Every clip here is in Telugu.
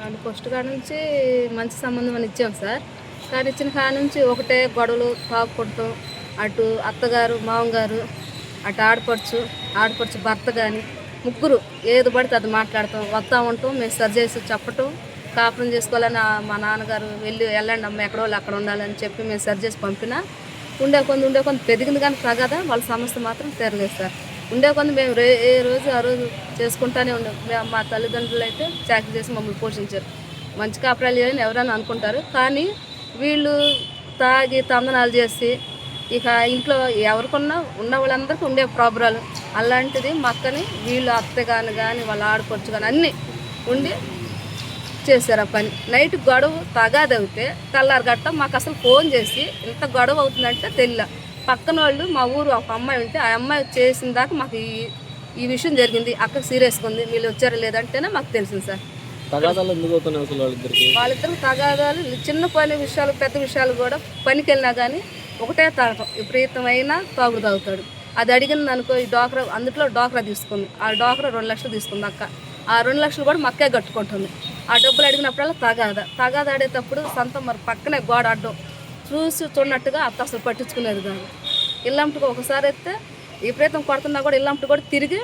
వాళ్ళు ఫస్ట్ కాడ నుంచి మంచి సంబంధం అని ఇచ్చాం సార్. కానీ ఇచ్చిన కాడ నుంచి ఒకటే గొడవలు, తాగుకుంటాం. అటు అత్తగారు, మామగారు, అటు ఆడపడుచు భర్త కానీ ముగ్గురు ఏది పడితే అది మాట్లాడతాం. వస్తూ ఉంటాం, మేము సరి చేసి చెప్పటం, కాపురం చేసుకోవాలని మా నాన్నగారు వెళ్ళండి అమ్మ ఎక్కడో వాళ్ళు అక్కడ ఉండాలని చెప్పి మేము సరి చేసి పంపినా ఉండే కొంత పెరిగింది. కానీ తగదా వాళ్ళ సమస్య మాత్రం తీరలేదు సార్. ఉండే కొంత మేము ఏ రోజు ఆ రోజు చేసుకుంటానే ఉండాం. మా తల్లిదండ్రులు అయితే చాకరీ చేసి మమ్మల్ని పోషించారు. మంచి కాపురాలు చేయాలని ఎవరైనా అనుకుంటారు. కానీ వీళ్ళు తాగి తందనాలు చేసి ఇక ఇంట్లో ఎవరికన్నా ఉన్న వాళ్ళందరికీ ఉండే ప్రాబ్రాలు అలాంటిది మా అక్కని వీళ్ళు అత్తగాని కానీ వాళ్ళ ఆడపడుచు కానీ అన్నీ ఉండి చేశారు ఆ పని. నైట్ గొడవ తగాదవుతే తెల్లారి గట్ట మాకు అసలు ఫోన్ చేసి ఇంత గొడవ అవుతుందంటే తెలియదు. పక్కన వాళ్ళు మా ఊరు ఒక అమ్మాయి ఉంటే ఆ అమ్మాయి చేసిన దాకా మాకు ఈ విషయం జరిగింది, అక్క సీరియస్గా ఉంది, వీళ్ళు వచ్చారా లేదంటేనే మాకు తెలిసింది సార్. వాళ్ళిద్దరికి తగాదాలు చిన్న పని విషయాలు పెద్ద విషయాలు కూడా పనికి వెళ్ళినా కానీ ఒకటే తాగటం, విపరీతమైన తాగుడు తాగుతాడు. అది అడిగింది అనుకో ఈ డోక్రా, అందులో డోక్రా తీసుకుంది. ఆ డోక్రా 2 లక్షలు తీసుకుంది అక్క. ఆ 2 లక్షలు కూడా మక్కే కట్టుకుంటుంది. ఆ డబ్బులు అడిగినప్పుడల్లా తగాద ఆడేటప్పుడు మరి పక్కనే గోడ అడ్డం చూసి చూడనట్టుగా అత్త అసలు పట్టించుకునేది కాదు. ఇల్లంటికి ఒకసారి అయితే విపరీతం కొడుతున్నా కూడా ఇల్లంటి కూడా తిరిగి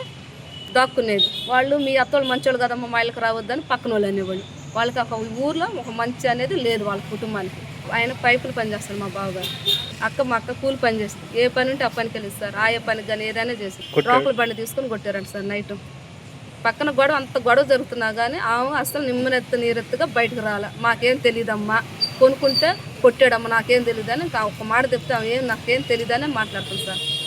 దాక్కునేది. వాళ్ళు మీ అత్తోళ్ళు మంచోళ్ళు కదమ్మా మా ఇళ్ళకి రావద్దని పక్కన వాళ్ళు అనేవాళ్ళు. వాళ్ళకి ఒక ఊర్లో ఒక మంచి అనేది లేదు వాళ్ళ కుటుంబానికి. ఆయన పైపులు పని చేస్తారు మా బావగారు. మా అక్క కూలి పని చేస్తుంది. ఏ పని ఉంటే ఆ పనికి వెళ్ళిస్తారు. ఏ పనికి కానీ ఏదైనా చేసి రోకల బండి తీసుకొని కొట్టారంట సార్ నైట్. పక్కన గొడవ అంత గొడవ జరుగుతున్నా కానీ ఆమె అసలు నీరెత్తుగా బయటకు రాలే. మాకేం తెలియదమ్మా, కొనుక్కుంటే కొట్టాడమ్మా నాకేం తెలియదు అని ఒక మాట చెప్తే ఆమె నాకేం తెలియదు అని మాట్లాడుతుంది సార్.